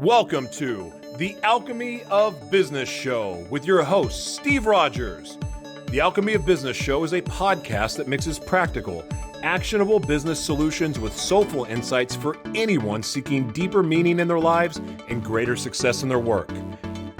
Welcome to the Alchemy of Business Show with your host, Steve Rodgers. The Alchemy of Business Show is a podcast that mixes practical, actionable business solutions with soulful insights for anyone seeking deeper meaning in their lives and greater success in their work.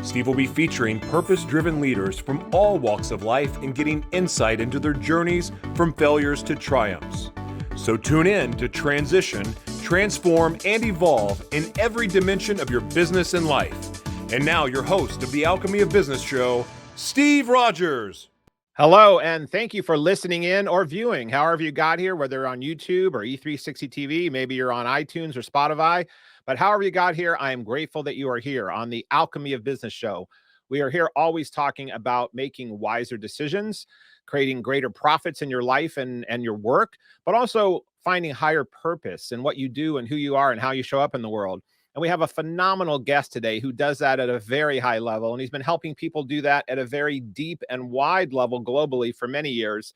Steve will be featuring purpose-driven leaders from all walks of life and getting insight into their journeys from failures to triumphs. So tune in to transition, transform, and evolve in every dimension of your business and life. And now your host of the Alchemy of Business Show, Steve Rodgers. Hello, and thank you for listening in or viewing, however you got here, whether on YouTube or E360 TV, maybe you're on iTunes or Spotify, but however you got here, I am grateful that you are here on the Alchemy of Business Show. We are here always talking about making wiser decisions, creating greater profits in your life and your work, but also finding higher purpose in what you do and who you are and how you show up in the world. And we have a phenomenal guest today who does that at a very high level. And he's been helping people do that at a very deep and wide level globally for many years.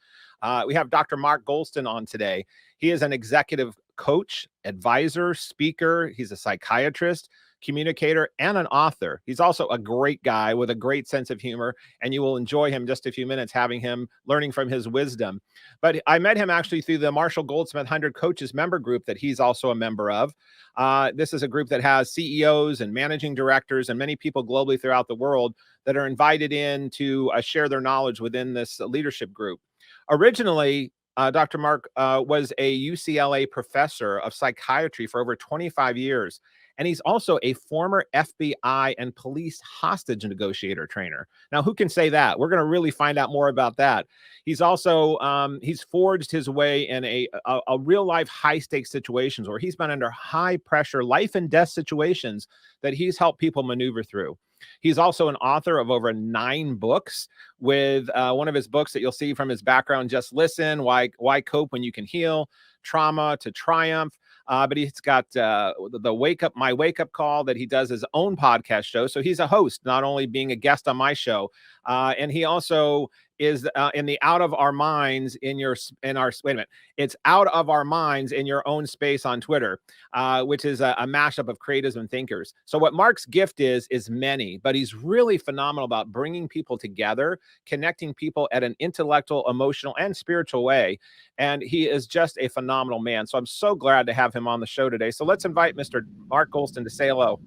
We have Dr. Mark Goulston on today. He is an executive coach, advisor, speaker. He's a psychiatrist, communicator, and an author. He's also a great guy with a great sense of humor, and you will enjoy him just a few minutes having him learning from his wisdom. But I met him actually through the Marshall Goldsmith 100 Coaches member group that he's also a member of. This is a group that has CEOs and managing directors and many people globally throughout the world that are invited in to share their knowledge within this leadership group. Originally, Dr. Mark was a UCLA professor of psychiatry for over 25 years. And he's also a former FBI and police hostage negotiator trainer. Now, who can say that? We're going to really find out more about that. He's also, he's forged his way in a real life high stakes situations where he's been under high pressure, life and death situations that he's helped people maneuver through. He's also an author of over 9 books, with one of his books that you'll see from his background, Just Listen, Why Cope When You Can Heal, Trauma to Triumph. But he's got My Wake Up Call that he does his own podcast show. So he's a host, not only being a guest on my show. And he also is in the Out of Our Minds It's Out of Our Minds in Your Own Space on Twitter, which is a mashup of creatives and thinkers. So what Mark's gift is many, but he's really phenomenal about bringing people together, connecting people at an intellectual, emotional, and spiritual way. And he is just a phenomenal man. So I'm so glad to have him on the show today. So let's invite Mr. Mark Goulston to say hello.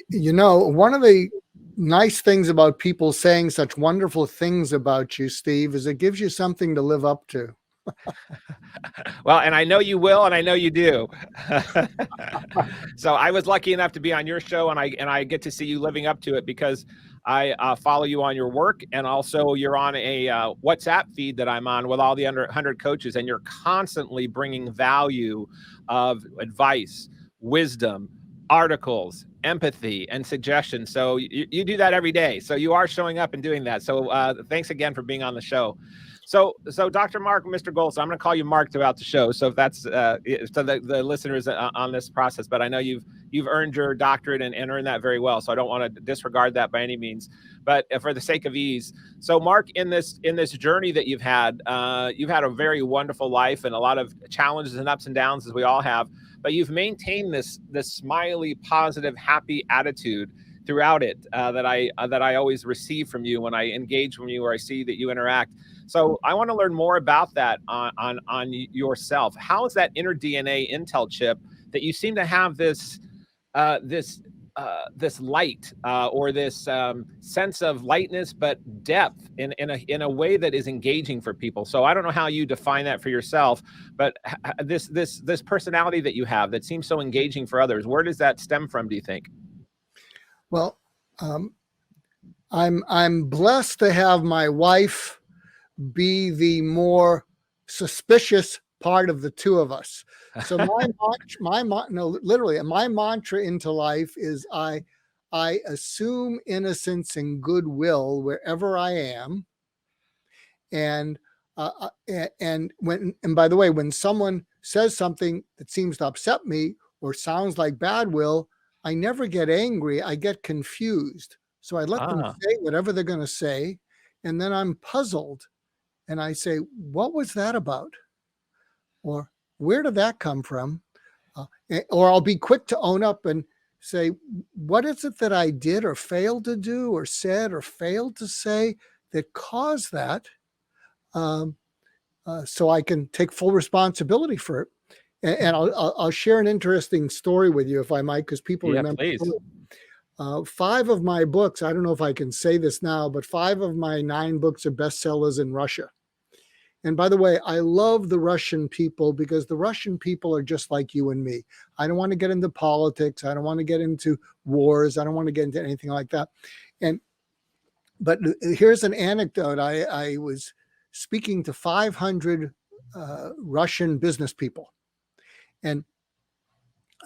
You know, one of the nice things about people saying such wonderful things about you, Steve, is it gives you something to live up to. Well, and I know you will, and I know you do. So I was lucky enough to be on your show, and I get to see you living up to it because I follow you on your work, and also you're on a WhatsApp feed that I'm on with all the under 100 coaches, and you're constantly bringing value of advice, wisdom, articles, empathy, and suggestions. So you do that every day. So you are showing up and doing that. So thanks again for being on the show. So Dr. Mark, Mr. Goulston, I'm going to call you Mark throughout the show. So if that's so the listeners on this process, but I know you've earned your doctorate and earned that very well. So I don't want to disregard that by any means, but for the sake of ease. So Mark, in this journey that you've had a very wonderful life and a lot of challenges and ups and downs, as we all have, but you've maintained this smiley, positive, happy attitude throughout it that I always receive from you when I engage from you or I see that you interact. So I want to learn more about that on yourself. How is that inner DNA Intel chip that you seem to have this light or this sense of lightness, but depth in a way that is engaging for people? So I don't know how you define that for yourself, but this personality that you have that seems so engaging for others, where does that stem from, do you think? Well, I'm blessed to have my wife be the more suspicious part of the two of us. So my mantra into life is I assume innocence and goodwill wherever I am. And by the way, when someone says something that seems to upset me or sounds like bad will, I never get angry. I get confused. So I let them say whatever they're going to say. And then I'm puzzled. And I say, what was that about? Or where did that come from? Or I'll be quick to own up and say, what is it that I did or failed to do or said or failed to say that caused that? So I can take full responsibility for it. And I'll share an interesting story with you, if I might, because people remember. Please. 5 of my books, I don't know if I can say this now, but 5 of my 9 books are bestsellers in Russia. And by the way, I love the Russian people because the Russian people are just like you and me. I don't want to get into politics. I don't want to get into wars. I don't want to get into anything like that. But here's an anecdote. I was speaking to 500 Russian business people. And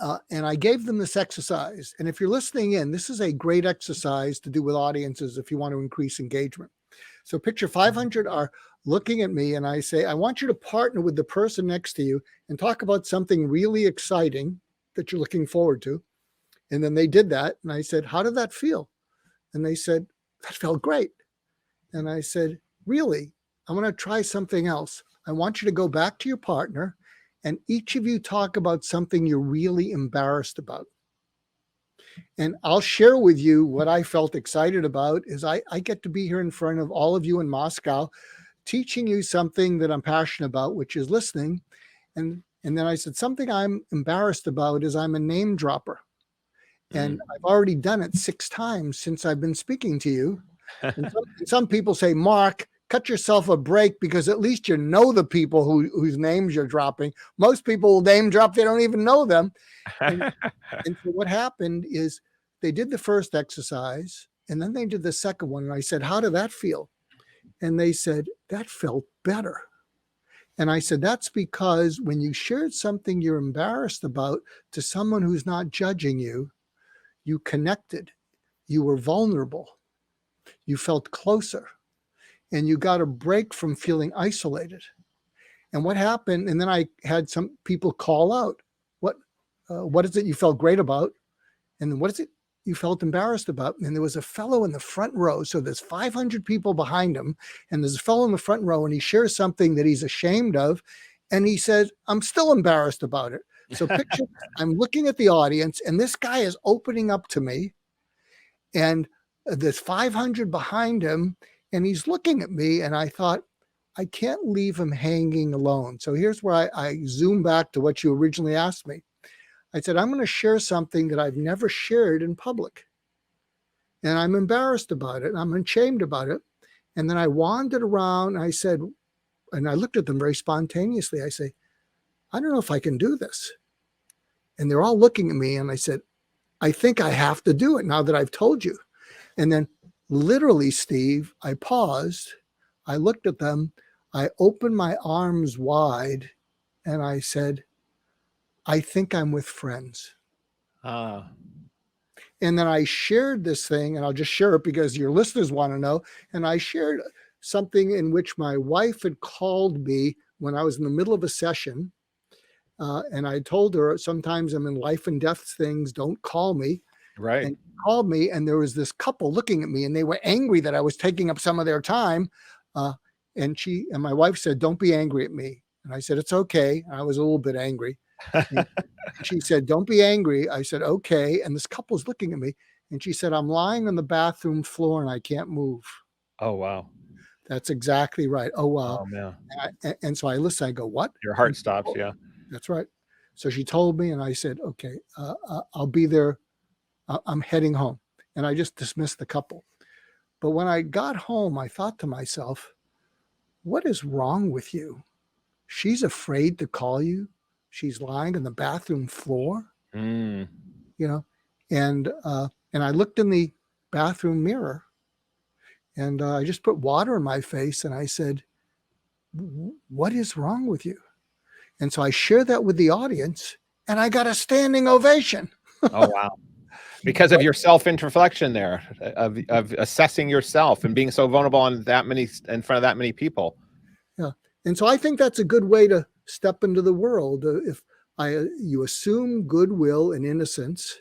I gave them this exercise. And if you're listening in, this is a great exercise to do with audiences if you want to increase engagement. So picture 500 are looking at me, and I say, I want you to partner with the person next to you and talk about something really exciting that you're looking forward to. And then they did that. And I said, how did that feel? And they said, that felt great. And I said, really? I'm going to try something else. I want you to go back to your partner and each of you talk about something you're really embarrassed about. And I'll share with you what I felt excited about is I get to be here in front of all of you in Moscow, teaching you something that I'm passionate about, which is listening. And then I said, something I'm embarrassed about is I'm a name dropper. And I've already done it 6 times since I've been speaking to you. And some people say, Mark, cut yourself a break because at least you know the people whose names you're dropping. Most people will name drop, they don't even know them. And so what happened is they did the first exercise and then they did the second one. And I said, how did that feel? And they said, that felt better. And I said, that's because when you shared something you're embarrassed about to someone who's not judging you, you connected, you were vulnerable, you felt closer, and you got a break from feeling isolated. And what happened, and then I had some people call out, what is it you felt great about? And what is it you felt embarrassed about? And there was a fellow in the front row. So there's 500 people behind him, and there's a fellow in the front row, and he shares something that he's ashamed of. And he says, I'm still embarrassed about it. So picture, I'm looking at the audience, and this guy is opening up to me, and there's 500 behind him, and he's looking at me, and I thought, I can't leave him hanging alone. So here's where I zoom back to what you originally asked me. I said, I'm going to share something that I've never shared in public, and I'm embarrassed about it, and I'm ashamed about it. And then I wandered around, and I said, and I looked at them very spontaneously. I say, I don't know if I can do this. And they're all looking at me, and I said, I think I have to do it now that I've told you. And then literally, Steve, I paused, I looked at them, I opened my arms wide, and I said, I think I'm with friends. And then I shared this thing, and I'll just share it because your listeners want to know. And I shared something in which my wife had called me when I was in the middle of a session. And I told her, sometimes I'm in life and death things, don't call me. Right. And she called me, and there was this couple looking at me, and they were angry that I was taking up some of their time. And my wife said, don't be angry at me. And I said, it's okay. I was a little bit angry. She said, don't be angry. I said, okay. And this couple's looking at me, and she said, I'm lying on the bathroom floor and I can't move. Oh, wow. That's exactly right. Oh, wow. Oh, man. And so I listen, I go, what? Your heart stops. Yeah. That's right. So she told me, and I said, okay, I'll be there. I'm heading home. And I just dismissed the couple. But when I got home, I thought to myself, what is wrong with you? She's afraid to call you. She's lying on the bathroom floor, you know, and I looked in the bathroom mirror, and I just put water in my face, and I said, what is wrong with you? And so I shared that with the audience, and I got a standing ovation. Oh, wow. Because of your self-introspection there, of assessing yourself and being so vulnerable in front of that many people. Yeah. And so I think that's a good way to step into the world. If you assume goodwill and innocence.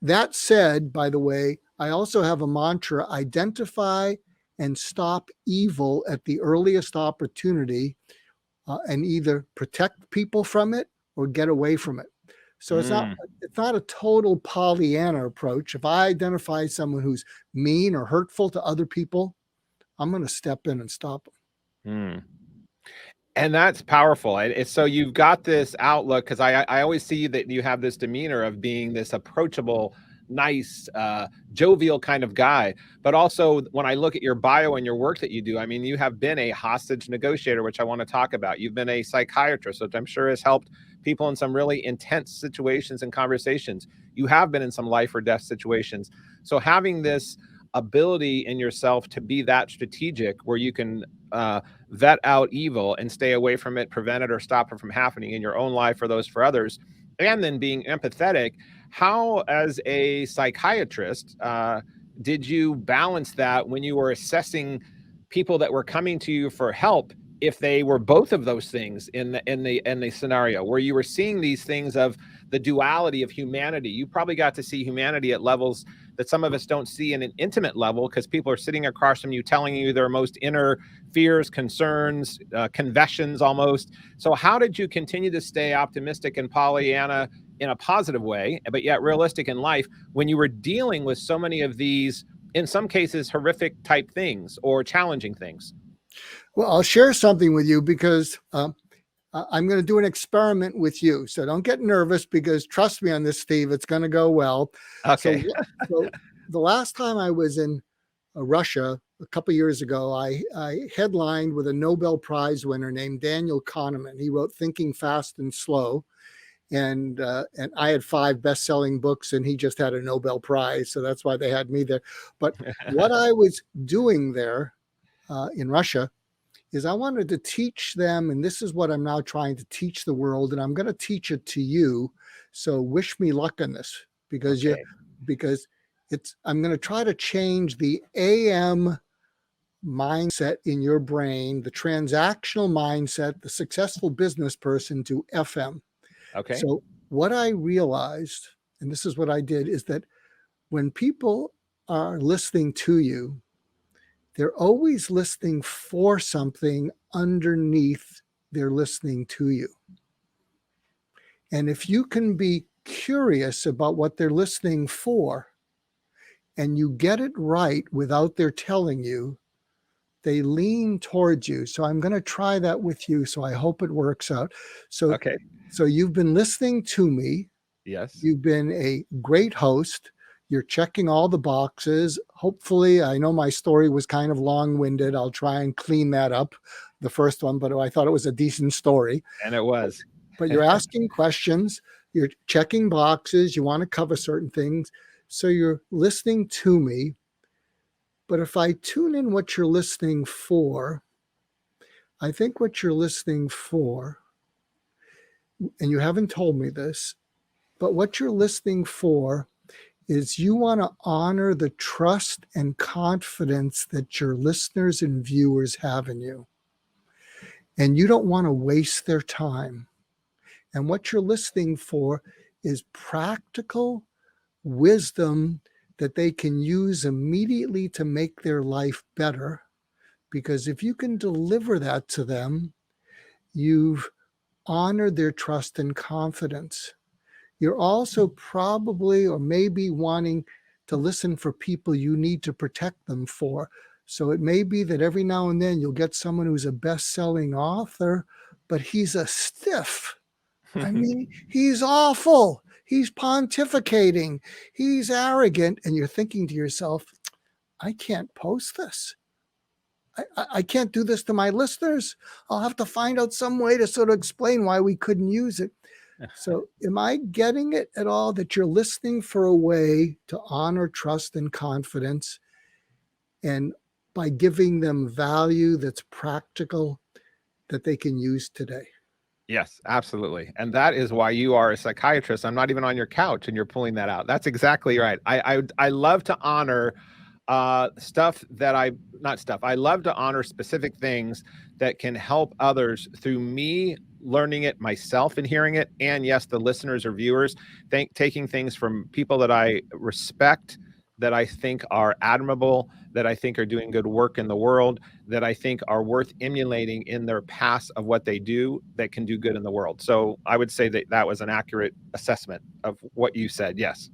That said, by the way, I also have a mantra: identify and stop evil at the earliest opportunity, and either protect people from it or get away from it. So it's not a total Pollyanna approach. If I identify someone who's mean or hurtful to other people, I'm going to step in and stop them. And that's powerful. It's so you've got this outlook, because I always see that you have this demeanor of being this approachable, nice, jovial kind of guy. But also when I look at your bio and your work that you do, I mean, you have been a hostage negotiator, which I want to talk about. You've been a psychiatrist, which I'm sure has helped people in some really intense situations and conversations. You have been in some life or death situations. So having this ability in yourself to be that strategic, where you can vet out evil and stay away from it, prevent it, or stop it from happening in your own life or those for others, and then being empathetic. How, as a psychiatrist, did you balance that when you were assessing people that were coming to you for help, if they were both of those things in the scenario, where you were seeing these things of the duality of humanity? You probably got to see humanity at levels that some of us don't see in an intimate level, because people are sitting across from you telling you their most inner fears, concerns, confessions almost. So how did you continue to stay optimistic and Pollyanna in a positive way, but yet realistic in life, when you were dealing with so many of these, in some cases, horrific type things or challenging things? Well, I'll share something with you, because I'm going to do an experiment with you. So don't get nervous, because trust me on this, Steve, it's going to go well. Okay. So the last time I was in Russia a couple of years ago, I headlined with a Nobel Prize winner named Daniel Kahneman. He wrote Thinking Fast and Slow. And I had 5 best-selling books, and he just had a Nobel Prize. So that's why they had me there. But what I was doing there in Russia is I wanted to teach them, and this is what I'm now trying to teach the world, and I'm going to teach it to you. So wish me luck on this, because I'm going to try to change the AM mindset in your brain, the transactional mindset, the successful business person, to FM. Okay. So what I realized, and this is what I did, is that when people are listening to you, they're always listening for something underneath they're listening to you. And if you can be curious about what they're listening for, and you get it right without their telling you, they lean towards you. So I'm going to try that with you. So I hope it works out. So, okay. So you've been listening to me. Yes. You've been a great host. You're checking all the boxes. Hopefully, I know my story was kind of long-winded. I'll try and clean that up, the first one, but I thought it was a decent story. And it was. But you're asking questions. You're checking boxes. You want to cover certain things. So you're listening to me. But if I tune in what you're listening for, I think what you're listening for, and you haven't told me this, but what you're listening for is you want to honor the trust and confidence that your listeners and viewers have in you. And you don't want to waste their time. And what you're listening for is practical wisdom that they can use immediately to make their life better. Because if you can deliver that to them, you've honored their trust and confidence. You're also probably or maybe wanting to listen for people you need to protect them for. So it may be that every now and then you'll get someone who's a best-selling author, but he's a stiff. I mean, he's awful. He's pontificating. He's arrogant. And you're thinking to yourself, I can't post this. I can't do this to my listeners. I'll have to find out some way to sort of explain why we couldn't use it. So am I getting it at all, that you're listening for a way to honor trust and confidence, and by giving them value that's practical that they can use today? Yes, absolutely. And that is why you are a psychiatrist. I'm not even on your couch and you're pulling that out. That's exactly right. I love to honor I love to honor specific things that can help others through me learning it myself and hearing it. And yes, the listeners or viewers, taking things from people that I respect, that I think are admirable, that I think are doing good work in the world, that I think are worth emulating in their past of what they do that can do good in the world. So I would say that that was an accurate assessment of what you said. Yes.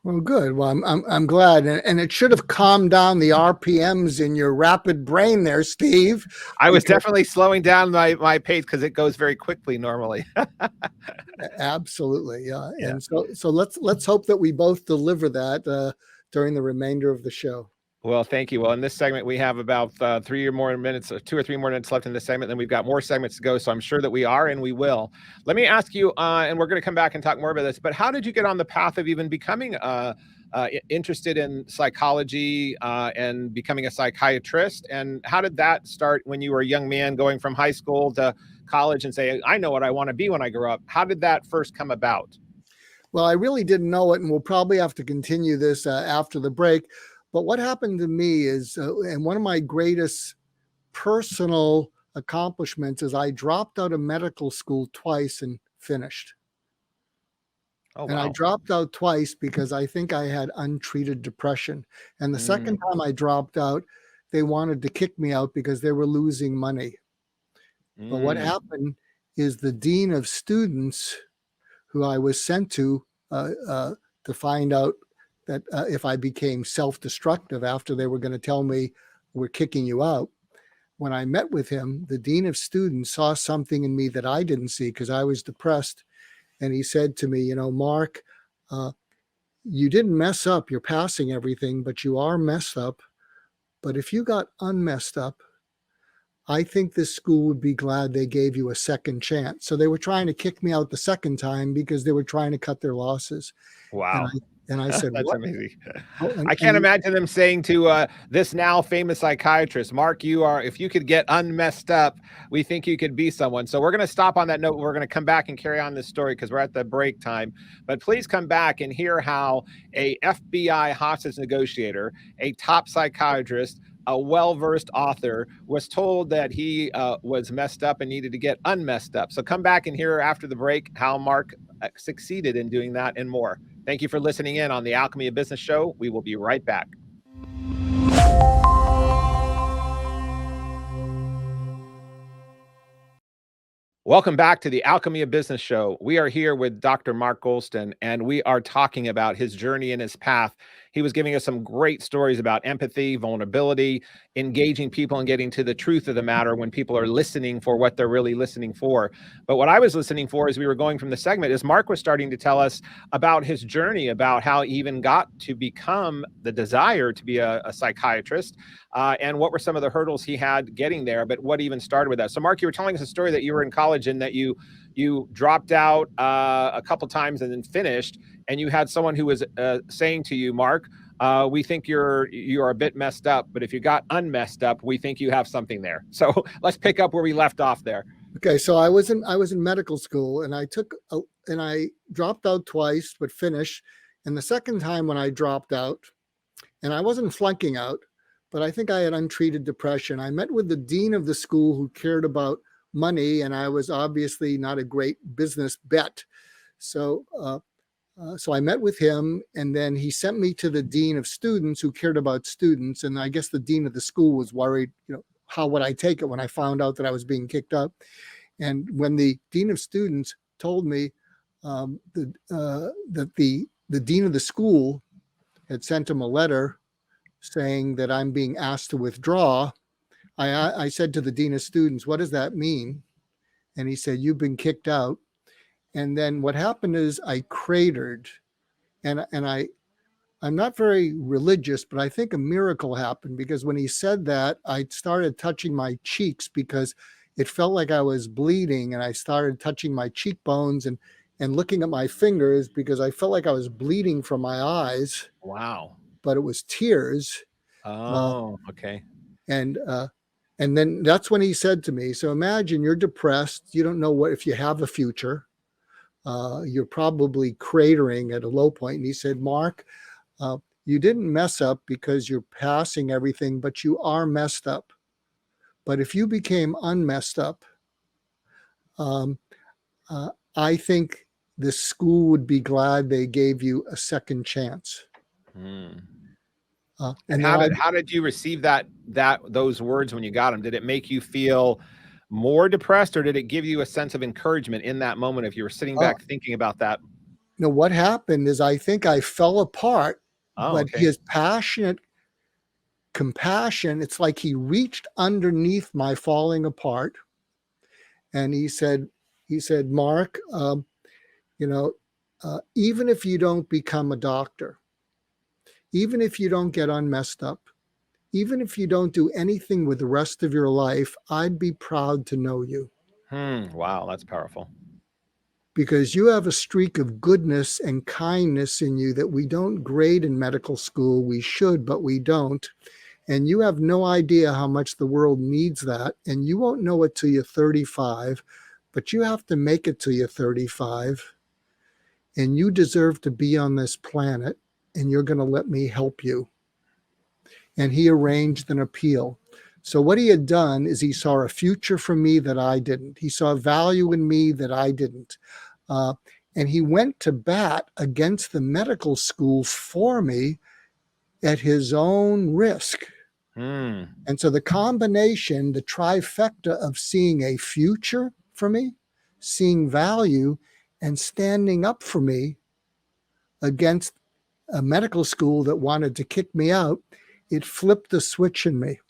Well, good. Well, I'm glad, and it should have calmed down the RPMs in your rapid brain there, Steve. I was definitely slowing down my pace because it goes very quickly normally. Absolutely, yeah. Yeah. And so let's hope that we both deliver that during the remainder of the show. Well, thank you. Well, in this segment, we have about 2 or 3 more minutes left in this segment. Then we've got more segments to go. So I'm sure that we are, and we will. Let me ask you, and we're going to come back and talk more about this, but how did you get on the path of even becoming interested in psychology and becoming a psychiatrist? And how did that start when you were a young man going from high school to college and say, I know what I want to be when I grow up? How did that first come about? Well, I really didn't know it, and we'll probably have to continue this after the break. But what happened to me is, and one of my greatest personal accomplishments is I dropped out of medical school twice and finished. Oh, and wow. I dropped out twice because I think I had untreated depression. And the second time I dropped out, they wanted to kick me out because they were losing money. But what happened is the dean of students, who I was sent to find out that if I became self-destructive after they were going to tell me we're kicking you out. When I met with him, the dean of students saw something in me that I didn't see because I was depressed. And he said to me, Mark, you didn't mess up. You're passing everything, but you are messed up. But if you got unmessed up, I think this school would be glad they gave you a second chance. So they were trying to kick me out the second time because they were trying to cut their losses. Wow. And I said, that's what? amazing. Oh, I can't imagine them saying to this now famous psychiatrist, Mark, if you could get unmessed up, we think you could be someone. So we're going to stop on that note. We're going to come back and carry on this story because we're at the break time. But please come back and hear how a FBI hostage negotiator, a top psychiatrist, a well-versed author was told that he was messed up and needed to get unmessed up. So come back and hear after the break how Mark succeeded in doing that and more. Thank you for listening in on the Alchemy of Business Show. We will be right back. Welcome back to the Alchemy of Business Show. We are here with Dr. Mark Goulston, and we are talking about his journey and his path. He was giving us some great stories about empathy, vulnerability, engaging people and getting to the truth of the matter when people are listening for what they're really listening for. But what I was listening for as we were going from the segment is Mark was starting to tell us about his journey, about how he even got to become the desire to be a psychiatrist, and what were some of the hurdles he had getting there, but what even started with that. So Mark, you were telling us a story that you were in college and that you dropped out a couple times and then finished, and you had someone who was saying to you, Mark, we think you're a bit messed up, but if you got unmessed up, we think you have something there. So let's pick up where we left off there. Okay, so I was in medical school, and I dropped out twice, but finished. And the second time when I dropped out, and I wasn't flunking out, but I think I had untreated depression. I met with the dean of the school who cared about money, and I was obviously not a great business bet. So I met with him, and then he sent me to the dean of students who cared about students. And I guess the dean of the school was worried, how would I take it when I found out that I was being kicked out? And when the dean of students told me that the dean of the school had sent him a letter saying that I'm being asked to withdraw, I said to the dean of students, what does that mean? And he said, you've been kicked out. And then what happened is I cratered, and I'm not very religious, but I think a miracle happened, because when he said that, I started touching my cheeks because it felt like I was bleeding, and I started touching my cheekbones and looking at my fingers because I felt like I was bleeding from my eyes. Wow. But it was tears. Oh, okay. And then that's when he said to me, so imagine you're depressed. You don't know if you have a future. You're probably cratering at a low point. And he said, Mark, you didn't mess up because you're passing everything, but you are messed up. But if you became unmessed up, I think the school would be glad they gave you a second chance. Mm. And And how did you receive those words when you got them? Did it make you feel more depressed, or did it give you a sense of encouragement in that moment if you were sitting back thinking about that? what happened is I think I fell apart, Oh, but okay. his passionate compassion, it's like he reached underneath my falling apart, and he said, Mark, even if you don't become a doctor, even if you don't get unmessed up, even if you don't do anything with the rest of your life, I'd be proud to know you. Wow, that's powerful. Because you have a streak of goodness and kindness in you that we don't grade in medical school. We should, but we don't. And you have no idea how much the world needs that. And you won't know it till you're 35, but you have to make it till you're 35. And you deserve to be on this planet, and you're going to let me help you. And he arranged an appeal. So what he had done is he saw a future for me that I didn't. He saw value in me that I didn't. And he went to bat against the medical school for me at his own risk. And so the combination, the trifecta of seeing a future for me, seeing value, and standing up for me against a medical school that wanted to kick me out, it flipped the switch in me.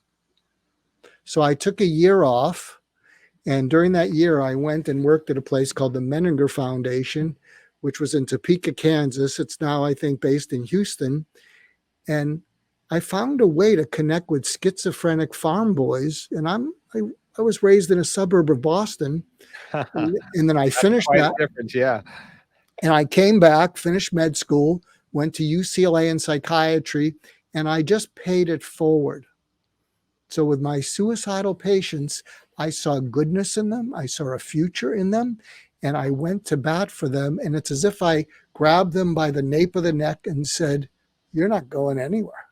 So I took a year off. And during that year, I went and worked at a place called the Menninger Foundation, which was in Topeka, Kansas. It's now, I think, based in Houston. And I found a way to connect with schizophrenic farm boys. And I was raised in a suburb of Boston. And then I finished that. Difference, yeah. And I came back, finished med school, went to UCLA in psychiatry, and I just paid it forward. So with my suicidal patients, I saw goodness in them. I saw a future in them, and I went to bat for them. And it's as if I grabbed them by the nape of the neck and said, "You're not going anywhere."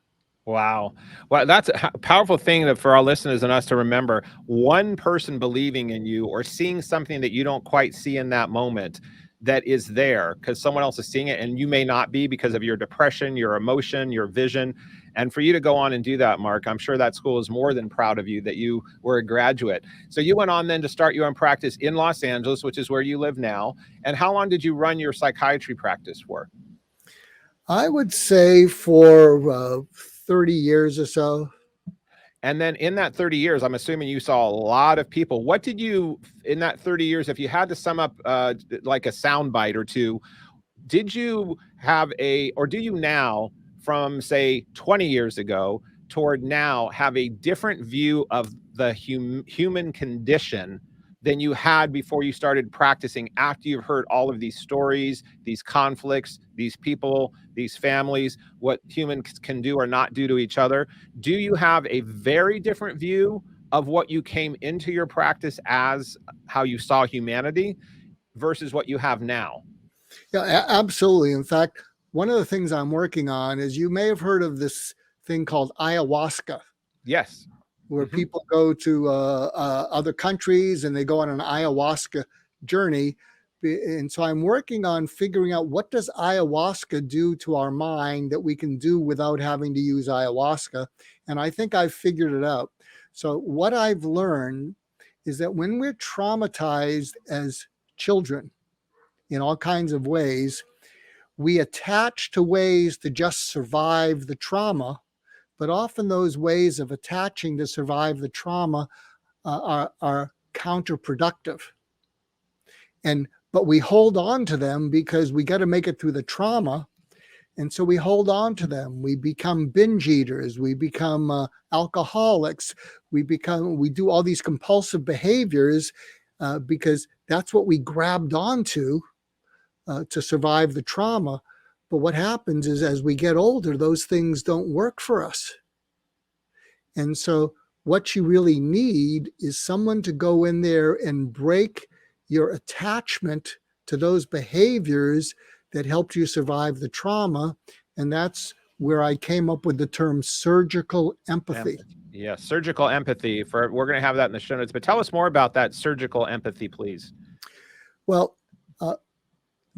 Wow. Well, that's a powerful thing for our listeners and us to remember. One person believing in you or seeing something that you don't quite see in that moment that is there because someone else is seeing it and you may not be because of your depression, your emotion, your vision. And for you to go on and do that, Mark, I'm sure that school is more than proud of you that you were a graduate. So you went on then to start your own practice in Los Angeles, which is where you live now. And how long did you run your psychiatry practice for? I would say for 30 years or so. And then in that 30 years, I'm assuming you saw a lot of people. What did you, in that 30 years, if you had to sum up like a sound bite or two, did you have or do you now, from say 20 years ago toward now, have a different view of the human condition than you had before you started practicing, after you've heard all of these stories, these conflicts, these people, these families, what humans can do or not do to each other? Do you have a very different view of what you came into your practice as, how you saw humanity, versus what you have now? Yeah, absolutely. In fact, one of the things I'm working on is, you may have heard of this thing called ayahuasca. Yes. Where people go to other countries and they go on an ayahuasca journey. And so I'm working on figuring out, what does ayahuasca do to our mind that we can do without having to use ayahuasca? And I think I've figured it out. So what I've learned is that when we're traumatized as children in all kinds of ways, we attach to ways to just survive the trauma. But often those ways of attaching to survive the trauma are counterproductive. But we hold on to them because we got to make it through the trauma. And so we hold on to them. We become binge eaters. We become alcoholics. We do all these compulsive behaviors because that's what we grabbed onto to survive the trauma. But what happens is, as we get older, those things don't work for us. And so what you really need is someone to go in there and break your attachment to those behaviors that helped you survive the trauma. And that's where I came up with the term surgical empathy. Yeah, surgical empathy. We're going to have that in the show notes. But tell us more about that surgical empathy, please. Well,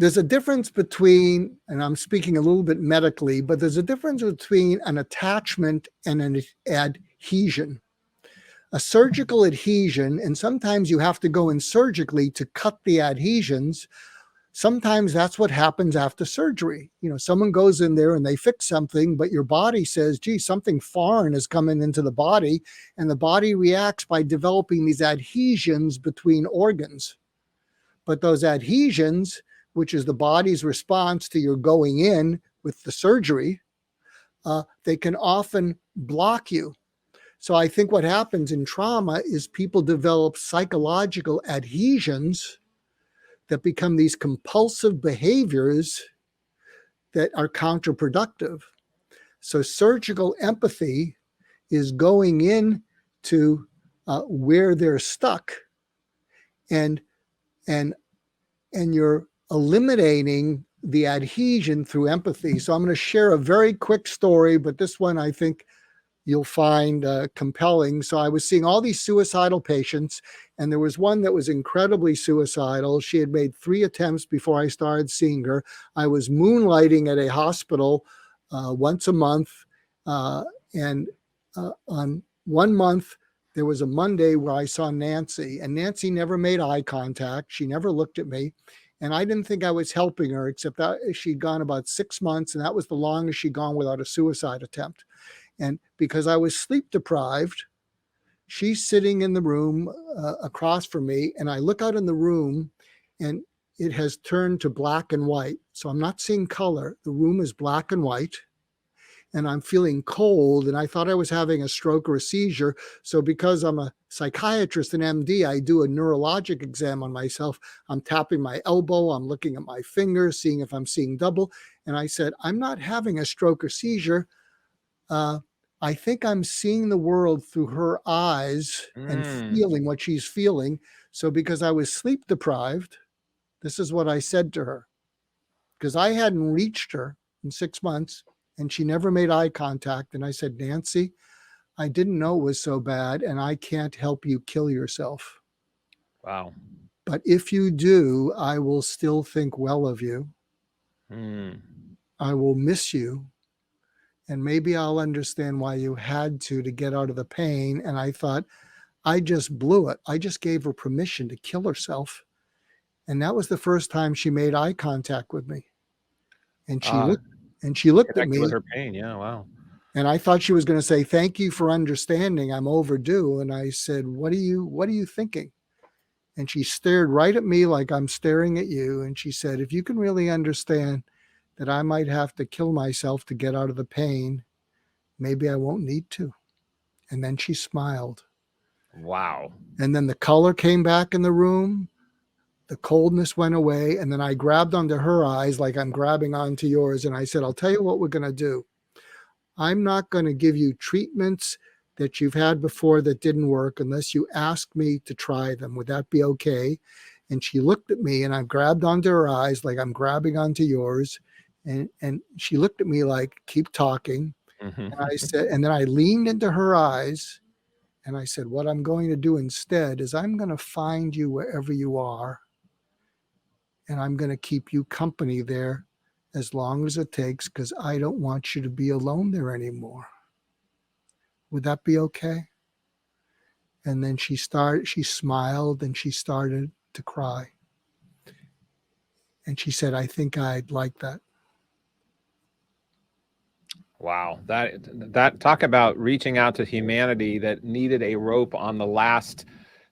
there's a difference between, and I'm speaking a little bit medically, but there's a difference between an attachment and an adhesion. A surgical adhesion, and sometimes you have to go in surgically to cut the adhesions. Sometimes that's what happens after surgery. Someone goes in there and they fix something, but your body says, gee, something foreign is coming into the body, and the body reacts by developing these adhesions between organs. But those adhesions, which is the body's response to your going in with the surgery, they can often block you. So I think what happens in trauma is people develop psychological adhesions that become these compulsive behaviors that are counterproductive. So surgical empathy is going in to where they're stuck, and you're eliminating the adhesion through empathy. So I'm going to share a very quick story, but this one I think you'll find compelling. So I was seeing all these suicidal patients, and there was one that was incredibly suicidal. She had made 3 attempts before I started seeing her. I was moonlighting at a hospital once a month. And on 1 month, there was a Monday where I saw Nancy, and Nancy never made eye contact. She never looked at me. And I didn't think I was helping her, except that she'd gone about 6 months, and that was the longest she'd gone without a suicide attempt. And because I was sleep deprived, she's sitting in the room across from me, and I look out in the room, and it has turned to black and white. So I'm not seeing color. The room is black and white, and I'm feeling cold, and I thought I was having a stroke or a seizure. So because I'm a psychiatrist and MD, I do a neurologic exam on myself. I'm tapping my elbow. I'm looking at my fingers, seeing if I'm seeing double. And I said, I'm not having a stroke or seizure. I think I'm seeing the world through her eyes and feeling what she's feeling. So because I was sleep deprived, this is what I said to her, because I hadn't reached her in 6 months and she never made eye contact. And I said, Nancy, I didn't know it was so bad, and I can't help you kill yourself. Wow. But if you do, I will still think well of you. I will miss you. And maybe I'll understand why you had to get out of the pain. And I thought, I just blew it. I just gave her permission to kill herself. And that was the first time she made eye contact with me. And she looked at me with her pain. Yeah. Wow. And I thought she was going to say, thank you for understanding. I'm overdue. And I said, what are you thinking? And she stared right at me like I'm staring at you. And she said, if you can really understand that I might have to kill myself to get out of the pain, maybe I won't need to. And then she smiled. Wow. And then the color came back in the room. The coldness went away. And then I grabbed onto her eyes like I'm grabbing onto yours. And I said, I'll tell you what we're going to do. I'm not going to give you treatments that you've had before that didn't work unless you ask me to try them. Would that be okay? And she looked at me, and I grabbed onto her eyes like I'm grabbing onto yours. And she looked at me like, keep talking. And I said, and then I leaned into her eyes and I said, what I'm going to do instead is I'm going to find you wherever you are. And I'm going to keep you company there as long as it takes, because I don't want you to be alone there anymore. Would that be okay? And then she smiled and she started to cry. And she said, I think I'd like that. Wow. That talk about reaching out to humanity that needed a rope on the last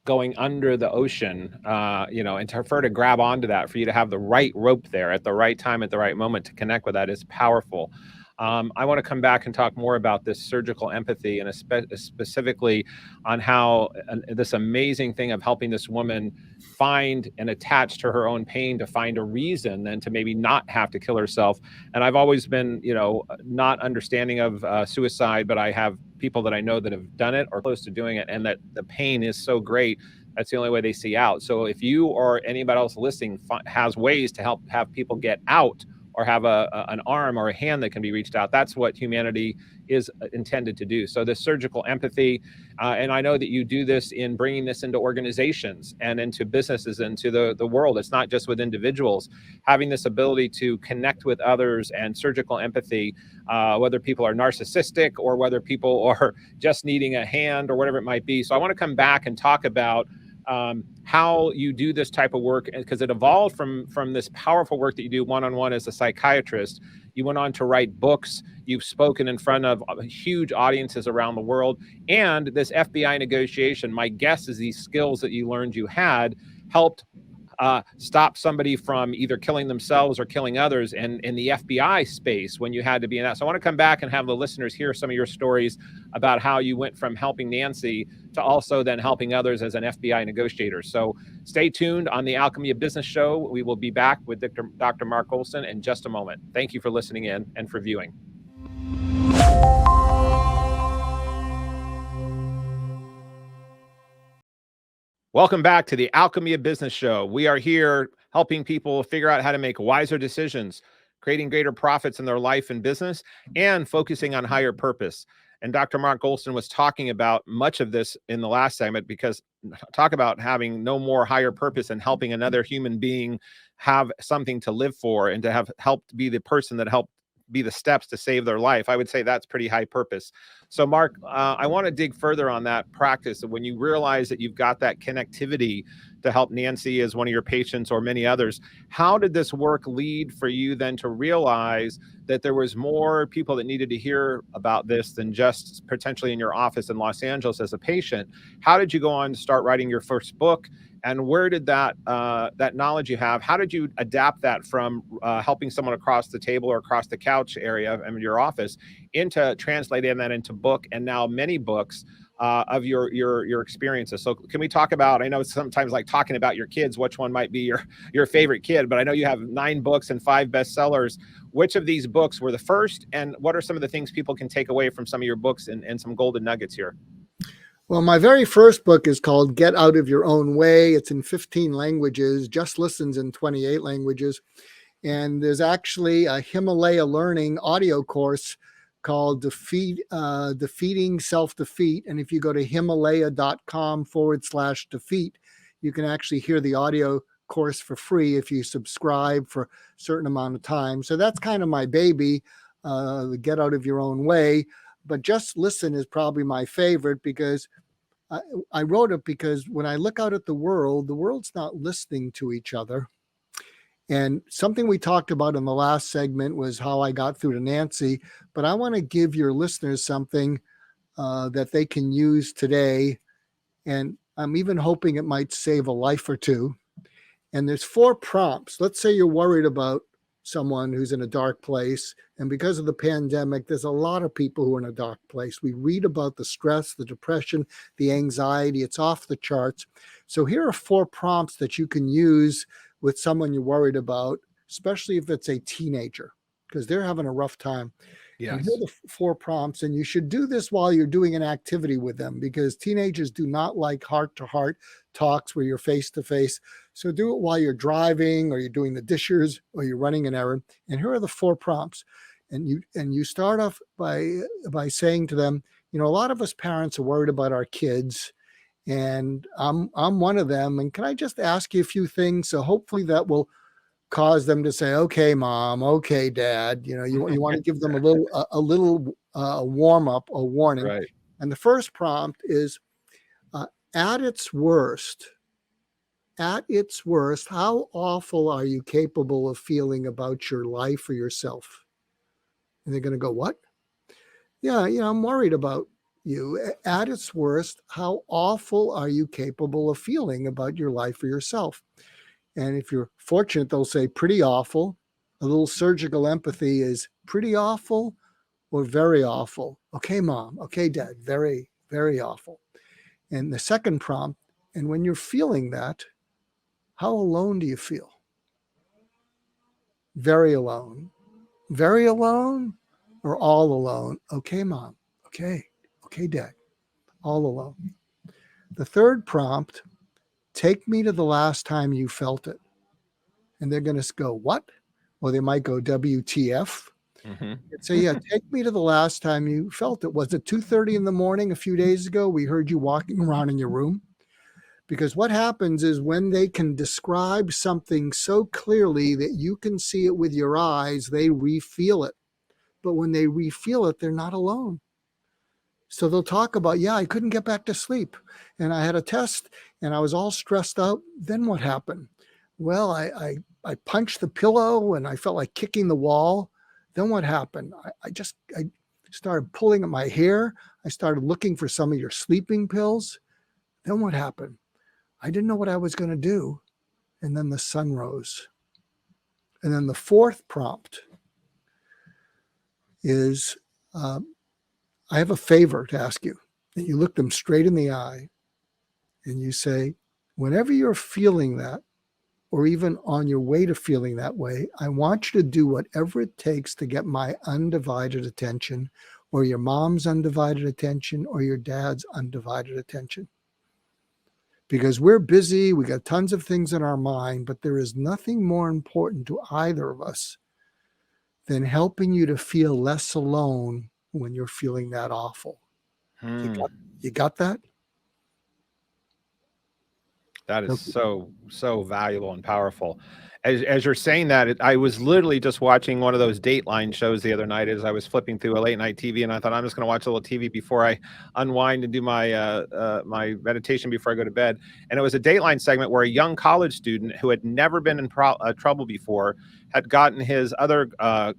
going under the ocean, and for her to grab onto that, for you to have the right rope there at the right time, at the right moment to connect with that is powerful. I want to come back and talk more about this surgical empathy, and specifically on how this amazing thing of helping this woman find and attach to her own pain to find a reason then to maybe not have to kill herself. And I've always been, not understanding of suicide, but I have people that I know that have done it or close to doing it, and that the pain is so great. That's the only way they see out. So if you or anybody else listening has ways to help have people get out or have an arm or a hand that can be reached out. That's what humanity is intended to do. So this surgical empathy, and I know that you do this in bringing this into organizations and into businesses, into the world. It's not just with individuals. Having this ability to connect with others and surgical empathy, whether people are narcissistic or whether people are just needing a hand or whatever it might be. So I want to come back and talk about how you do this type of work, because it evolved from this powerful work that you do one-on-one as a psychiatrist. You went on to write books. You've spoken in front of huge audiences around the world. And this FBI negotiation, my guess is these skills that you learned you had helped stop somebody from either killing themselves or killing others in the FBI space when you had to be in that. So I want to come back and have the listeners hear some of your stories about how you went from helping Nancy to also then helping others as an FBI negotiator. So stay tuned on the Alchemy of Business Show. We will be back with Dr. Mark Goulston in just a moment. Thank you for listening in and for viewing. Welcome back to the Alchemy of Business Show. We are here helping people figure out how to make wiser decisions, creating greater profits in their life and business, and focusing on higher purpose. And Dr. Mark Goulston was talking about much of this in the last segment, because talk about having no more higher purpose and helping another human being have something to live for and to have helped be the person that helped be the steps to save their life. I would say that's pretty high purpose. So Mark, I want to dig further on that practice. When you realize that you've got that connectivity to help Nancy as one of your patients or many others, how did this work lead for you then to realize that there was more people that needed to hear about this than just potentially in your office in Los Angeles as a patient? How did you go on to start writing your first book? And where did that knowledge you have, how did you adapt that from helping someone across the table or across the couch area in your office into translating that into book, and now many books of your experiences? So can we talk about, I know sometimes like talking about your kids, which one might be your favorite kid, but I know you have 9 books and 5 bestsellers. Which of these books were the first, and what are some of the things people can take away from some of your books and some golden nuggets here? Well, my very first book is called Get Out of Your Own Way. It's in 15 languages, just listens in 28 languages. And there's actually a Himalaya learning audio course called Defeating Self-Defeat. And if you go to himalaya.com/defeat, you can actually hear the audio course for free if you subscribe for a certain amount of time. So that's kind of my baby, the Get Out of Your Own Way. But Just Listen is probably my favorite, because I wrote it because when I look out at the world's not listening to each other. And something we talked about in the last segment was how I got through to Nancy, but I want to give your listeners something that they can use today. And I'm even hoping it might save a life or two. And there's 4 prompts. Let's say you're worried about someone who's in a dark place. And because of the pandemic, there's a lot of people who are in a dark place. We read about the stress, the depression, the anxiety. It's off the charts. So here are 4 prompts that you can use with someone you're worried about, especially if it's a teenager, because they're having a rough time. Yes. And here are the 4 prompts, and you should do this while you're doing an activity with them, because teenagers do not like heart-to-heart talks where you're face-to-face. So do it while you're driving, or you're doing the dishes, or you're running an errand. And here are the 4 prompts. And you start off by saying to them, you know, a lot of us parents are worried about our kids, and I'm one of them. And can I just ask you a few things? So hopefully that will cause them to say, okay, mom, okay, dad. You know, you want to give them a little warm up, a warning. Right. And the first prompt is, at its worst, how awful are you capable of feeling about your life or yourself? And they're going to go, what? Yeah, I'm worried about you. At its worst, how awful are you capable of feeling about your life or yourself? And if you're fortunate, they'll say pretty awful. A little surgical empathy is pretty awful or very awful. Okay, mom. Okay, dad. Very, very awful. And the second prompt, and when you're feeling that, how alone do you feel? Very alone. Very alone or all alone? Okay, mom. Okay. Okay, dad. All alone. The third prompt, take me to the last time you felt it. And they're going to go, what? or they might go WTF. Mm-hmm. And say, yeah, take me to the last time you felt it. Was it 2:30 in the morning a few days ago? We heard you walking around in your room. Because what happens is when they can describe something so clearly that you can see it with your eyes, they re-feel it. But when they re-feel it, they're not alone. So they'll talk about, yeah, I couldn't get back to sleep. And I had a test and I was all stressed out. Then what happened? Well, I punched the pillow and I felt like kicking the wall. Then what happened? I started pulling at my hair. I started looking for some of your sleeping pills. Then what happened? I didn't know what I was going to do. And then the sun rose. And then the fourth prompt is, I have a favor to ask you. And you look them straight in the eye and you say, whenever you're feeling that, or even on your way to feeling that way, I want you to do whatever it takes to get my undivided attention, or your mom's undivided attention, or your dad's undivided attention. Because we're busy, we got tons of things in our mind, but there is nothing more important to either of us than helping you to feel less alone when you're feeling that awful. You got that? That is so valuable and powerful. As you're saying that, I was literally just watching one of those Dateline shows the other night as I was flipping through a late night TV, and I thought I'm just going to watch a little TV before I unwind and do my my meditation before I go to bed. And it was a Dateline segment where a young college student who had never been in trouble before had gotten his other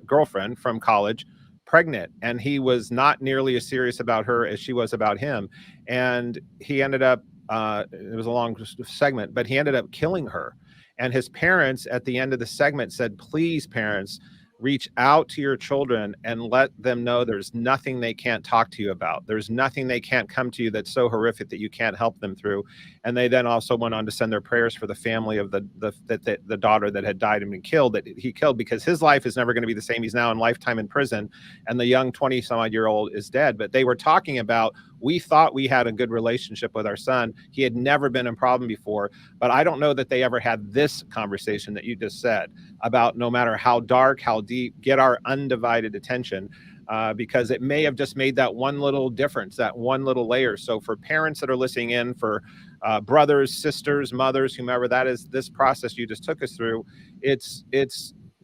girlfriend from college pregnant, and he was not nearly as serious about her as she was about him. And he ended up, it was a long segment, but he ended up killing her. And his parents at the end of the segment said, please, parents, reach out to your children and let them know there's nothing they can't talk to you about. There's nothing they can't come to you that's so horrific that you can't help them through. And they then also went on to send their prayers for the family of the daughter that had died and been killed, that he killed, because his life is never going to be the same. He's now in lifetime in prison, and the young 20-some-odd-year-old is dead. But they were talking about, we thought we had a good relationship with our son. He had never been in problem before, but I don't know that they ever had this conversation that you just said about, no matter how dark, how deep, get our undivided attention, because it may have just made that one little difference, that one little layer. So for parents that are listening in, for brothers, sisters, mothers, whomever that is, this process you just took us through, it's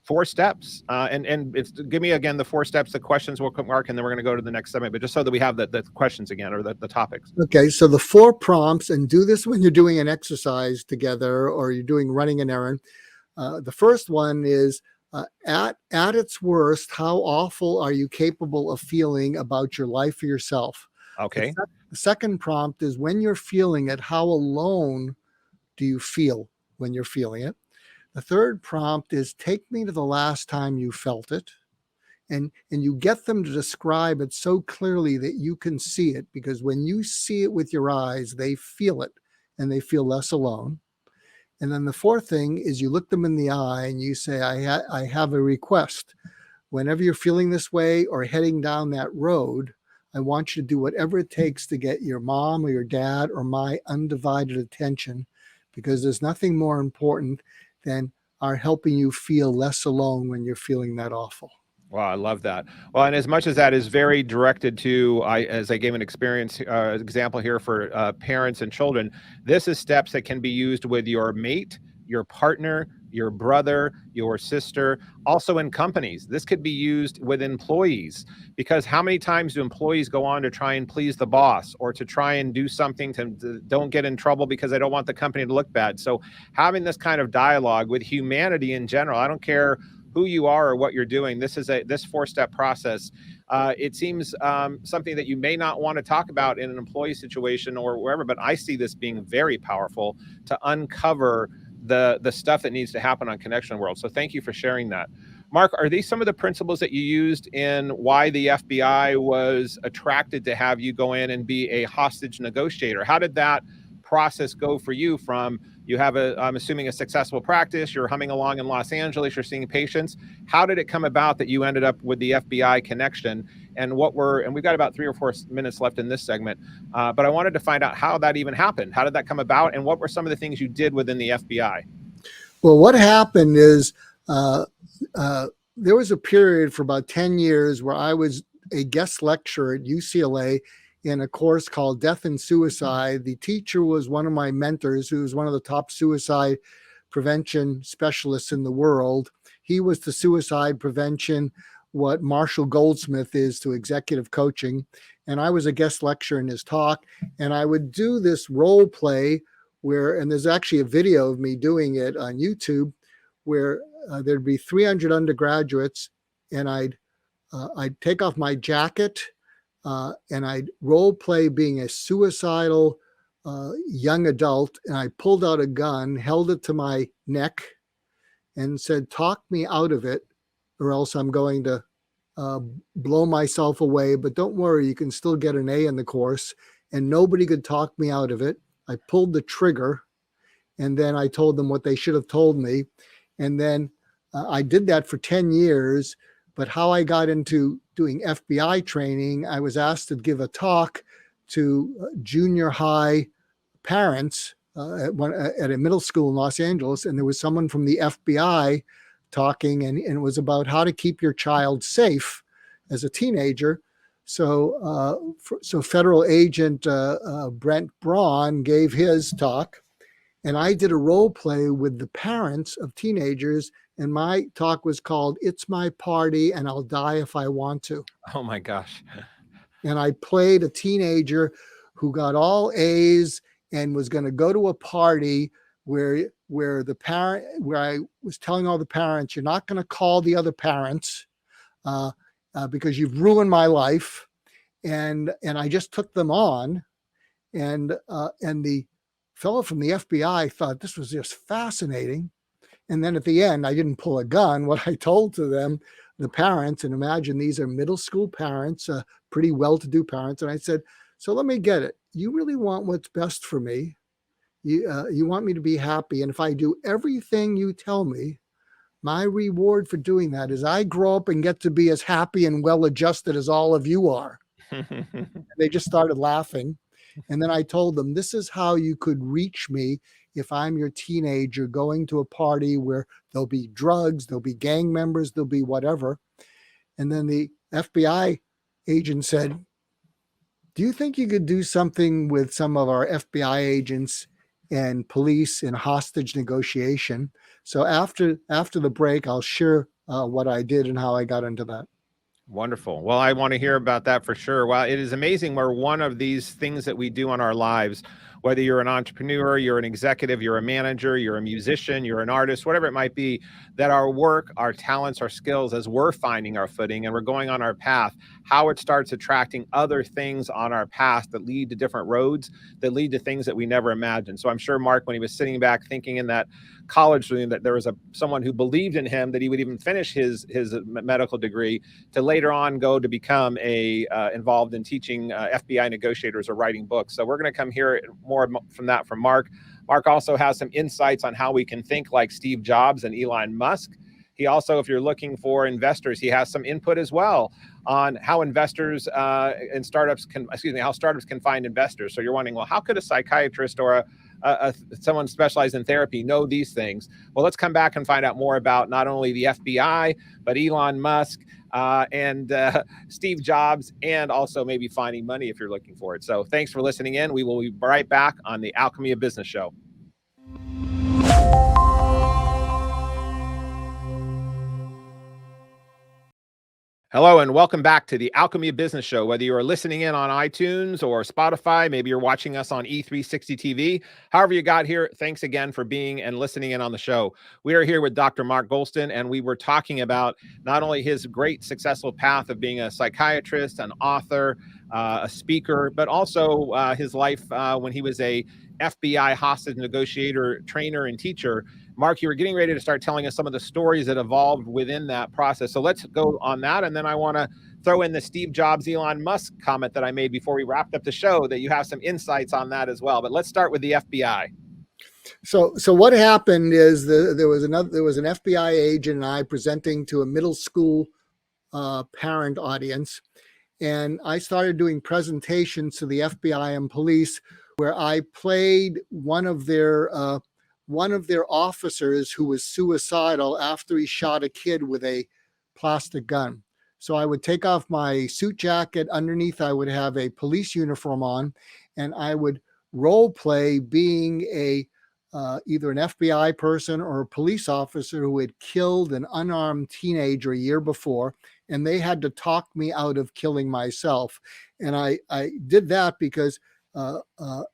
4 steps. And give me again the 4 steps, the questions we'll mark, and then we're going to go to the next segment, but just so that we have the questions again, or the topics. Okay, so the 4 prompts, and do this when you're doing an exercise together or you're doing running an errand. The first one is, at its worst, how awful are you capable of feeling about your life or yourself? Okay. The second prompt is, when you're feeling it, how alone do you feel when you're feeling it? The third prompt is, take me to the last time you felt it. And you get them to describe it so clearly that you can see it, because when you see it with your eyes, they feel it and they feel less alone. And then the fourth thing is, you look them in the eye and you say, I have a request. Whenever you're feeling this way or heading down that road, I want you to do whatever it takes to get your mom or your dad or my undivided attention, because there's nothing more important than our helping you feel less alone when you're feeling that awful. Wow, I love that. Well, and as much as that is very directed to, as I gave an example here for parents and children, this is steps that can be used with your mate, your partner, your brother, your sister, also in companies. This could be used with employees, because how many times do employees go on to try and please the boss, or to try and do something to don't get in trouble because they don't want the company to look bad? So having this kind of dialogue with humanity in general, I don't care who you are or what you're doing, this 4-step process. It seems something that you may not want to talk about in an employee situation or wherever, but I see this being very powerful to uncover the stuff that needs to happen on Connection World. So thank you for sharing that. Mark, are these some of the principles that you used in why the FBI was attracted to have you go in and be a hostage negotiator? How did that process go for you? From, you have I'm assuming a successful practice, you're humming along in Los Angeles, you're seeing patients. How did it come about that you ended up with the FBI connection? And we've got about 3 or 4 minutes left in this segment, but I wanted to find out how that even happened. How did that come about? And what were some of the things you did within the FBI? Well, what happened is, there was a period for about 10 years where I was a guest lecturer at UCLA in a course called Death and Suicide. The teacher was one of my mentors, who was one of the top suicide prevention specialists in the world. He was to suicide prevention what Marshall Goldsmith is to executive coaching. And I was a guest lecturer in his talk. And I would do this role play where, and there's actually a video of me doing it on YouTube, where there'd be 300 undergraduates, and I'd take off my jacket and I'd role play being a suicidal young adult. And I pulled out a gun, held it to my neck, and said, "Talk me out of it, or else I'm going to blow myself away. But don't worry, you can still get an A in the course." And nobody could talk me out of it. I pulled the trigger, and then I told them what they should have told me. And then I did that for 10 years. But how I got into doing FBI training, I was asked to give a talk to junior high parents at a middle school in Los Angeles. And there was someone from the FBI talking, and it was about how to keep your child safe as a teenager. So federal agent Brent Braun gave his talk, and I did a role play with the parents of teenagers. And my talk was called "It's My Party and I'll Die If I Want to." Oh my gosh. And I played a teenager who got all A's and was going to go to a party where I was telling all the parents, "You're not going to call the other parents because you've ruined my life." And I just took them on, and the fellow from the FBI thought this was just fascinating. And then at the end, I didn't pull a gun. What I told to them, the parents, and imagine these are middle school parents, pretty well-to-do parents. And I said, "So let me get it. You really want what's best for me. You want me to be happy. And if I do everything you tell me, my reward for doing that is I grow up and get to be as happy and well-adjusted as all of you are." They just started laughing. And then I told them, "This is how you could reach me if I'm your teenager going to a party where there'll be drugs, there'll be gang members, there'll be whatever." And then the FBI agent said, "Do you think you could do something with some of our FBI agents and police in hostage negotiation?" So after the break, I'll share what I did and how I got into that. Wonderful. Well, I want to hear about that for sure. Well, it is amazing where one of these things that we do in our lives, whether you're an entrepreneur, you're an executive, you're a manager, you're a musician, you're an artist, whatever it might be, that our work, our talents, our skills, as we're finding our footing and we're going on our path, how it starts attracting other things on our path that lead to different roads, that lead to things that we never imagined. So I'm sure Mark, when he was sitting back thinking in that college room, that there was someone who believed in him, that he would even finish his medical degree, to later on go to become involved in teaching FBI negotiators or writing books. So we're going to come hear more from that from Mark. Mark also has some insights on how we can think like Steve Jobs and Elon Musk. He also, if you're looking for investors, he has some input as well on how investors and startups how startups can find investors. So you're wondering, well, how could a psychiatrist or someone specialized in therapy know these things? Well, let's come back and find out more about not only the FBI, but Elon Musk and Steve Jobs, and also maybe finding money if you're looking for it. So thanks for listening in. We will be right back on the Alchemy of Business Show. Hello and welcome back to the Alchemy of Business Show. Whether you are listening in on iTunes or Spotify, maybe you're watching us on E360 TV, however you got here, thanks again for being and listening in on the show. We are here with Dr. Mark Goulston, and we were talking about not only his great successful path of being a psychiatrist, an author, a speaker, but also his life when he was a FBI hostage negotiator, trainer, and teacher. Mark, you were getting ready to start telling us some of the stories that evolved within that process. So let's go on that. And then I want to throw in the Steve Jobs, Elon Musk comment that I made before we wrapped up the show, that you have some insights on that as well. But let's start with the FBI. So what happened is there was an FBI agent and I presenting to a middle school parent audience. And I started doing presentations to the FBI and police where I played one of their one of their officers who was suicidal after he shot a kid with a plastic gun. So I would take off my suit jacket. Underneath, I would have a police uniform on, and I would role play being either an FBI person or a police officer who had killed an unarmed teenager a year before, and they had to talk me out of killing myself. And I did that because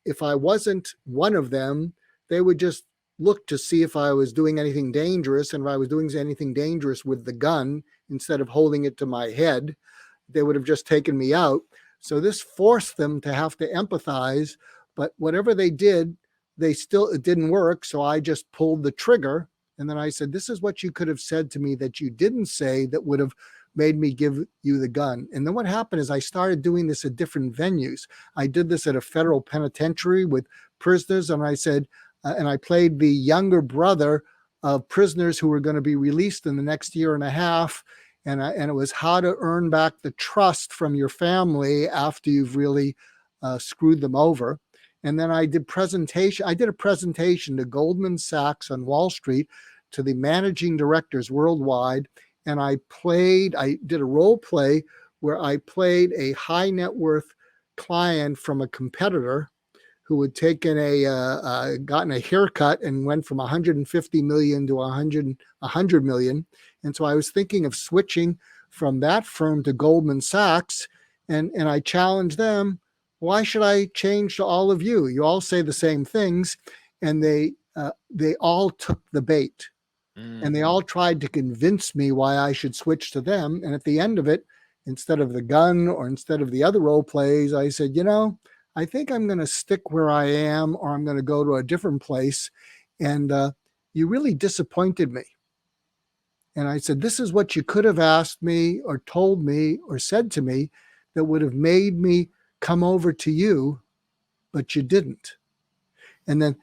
if I wasn't one of them, they would just look to see if I was doing anything dangerous. And if I was doing anything dangerous with the gun, instead of holding it to my head, they would have just taken me out. So this forced them to have to empathize. But whatever they did, it didn't work. So I just pulled the trigger. And then I said, this is what you could have said to me that you didn't say that would have made me give you the gun. And then what happened is I started doing this at different venues. I did this at a federal penitentiary with prisoners. And I said, and I played the younger brother of prisoners who were going to be released in the next year and a half. And it was how to earn back the trust from your family after you've really screwed them over. And then I did a presentation to Goldman Sachs on Wall Street, to the managing directors worldwide. And I did a role play where I played a high net worth client from a competitor who had gotten a haircut and went from 150 million to 100 million. And so I was thinking of switching from that firm to Goldman Sachs. And I challenged them, why should I change to all of you? You all say the same things. And they all took the bait. And they all tried to convince me why I should switch to them. And at the end of it, instead of the gun or instead of the other role plays, I said, I think I'm going to stick where I am, or I'm going to go to a different place. And you really disappointed me. And I said, this is what you could have asked me or told me or said to me that would have made me come over to you, but you didn't. And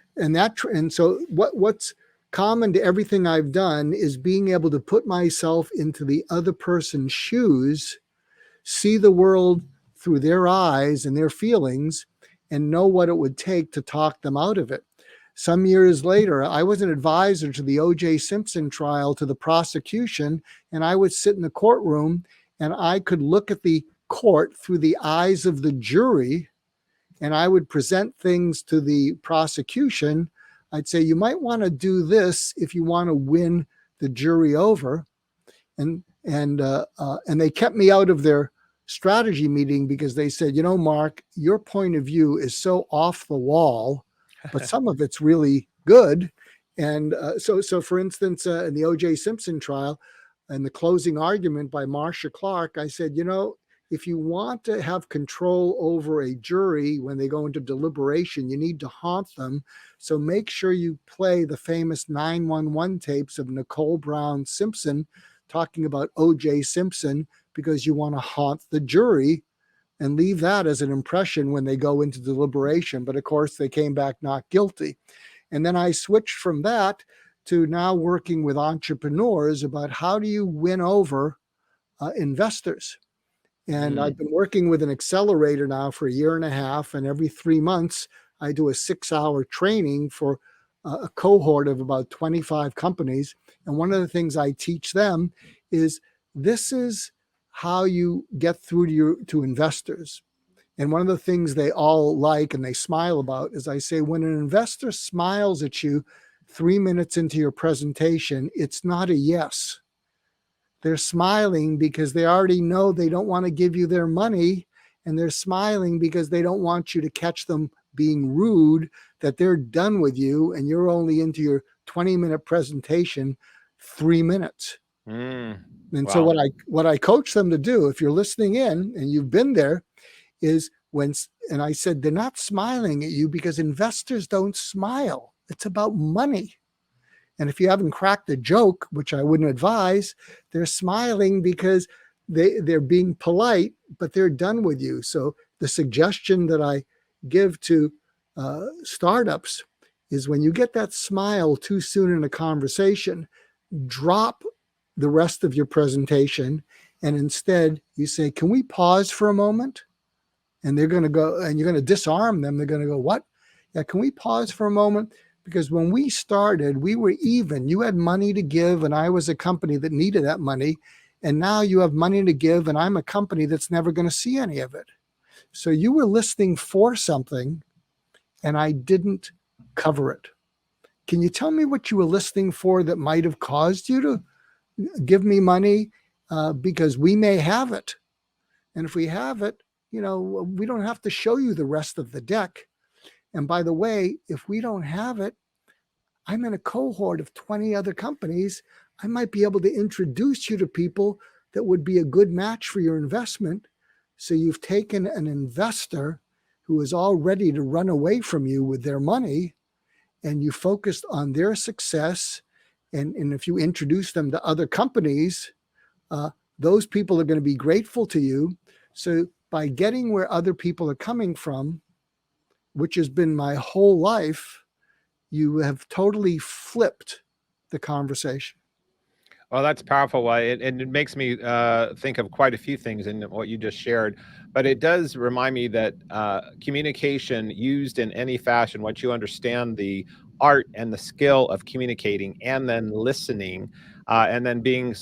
so what's common to everything I've done is being able to put myself into the other person's shoes, see the world through their eyes and their feelings, and know what it would take to talk them out of it. Some years later, I was an advisor to the O.J. Simpson trial, to the prosecution, and I would sit in the courtroom and I could look at the court through the eyes of the jury, and I would present things to the prosecution. I'd say, you might want to do this if you want to win the jury over. And they kept me out of their strategy meeting because they said, Mark, your point of view is so off the wall, but some of it's really good. And so for instance, in the O.J. Simpson trial, in the closing argument by Marcia Clark, I said, if you want to have control over a jury when they go into deliberation, you need to haunt them. So make sure you play the famous 911 tapes of Nicole Brown Simpson talking about O.J. Simpson, because you want to haunt the jury and leave that as an impression when they go into deliberation. But of course, they came back not guilty. And then I switched from that to now working with entrepreneurs about how do you win over investors. And I've been working with an accelerator now for a year and a half. And every 3 months, I do a 6-hour training for a cohort of about 25 companies. And one of the things I teach them is this is how you get through to investors. And one of the things they all like and they smile about is I say, when an investor smiles at you 3 minutes into your presentation, it's not a yes. They're smiling because they already know they don't want to give you their money. And they're smiling because they don't want you to catch them being rude, that they're done with you and you're only into your 20-minute presentation 3 minutes. And wow. So what I coach them to do, if you're listening in and you've been there, is and I said, they're not smiling at you because investors don't smile. It's about money. And if you haven't cracked a joke, which I wouldn't advise, they're smiling because they're being polite, but they're done with you. So the suggestion that I give to startups is when you get that smile too soon in a conversation, drop the rest of your presentation. And instead you say, can we pause for a moment? And they're going to go, and you're going to disarm them. They're going to go, what? Yeah, can we pause for a moment? Because when we started, we were even. You had money to give, and I was a company that needed that money. And now you have money to give, and I'm a company that's never going to see any of it. So you were listening for something, and I didn't cover it. Can you tell me what you were listening for that might have caused you to give me money? Because we may have it. And if we have it, we don't have to show you the rest of the deck. And by the way, if we don't have it, I'm in a cohort of 20 other companies. I might be able to introduce you to people that would be a good match for your investment. So you've taken an investor who is all ready to run away from you with their money, and you focused on their success. And if you introduce them to other companies, those people are going to be grateful to you. So by getting where other people are coming from, which has been my whole life, you have totally flipped the conversation. Well, that's powerful. And it makes me think of quite a few things in what you just shared. But it does remind me that communication used in any fashion, once you understand the art and the skill of communicating and then listening, and then being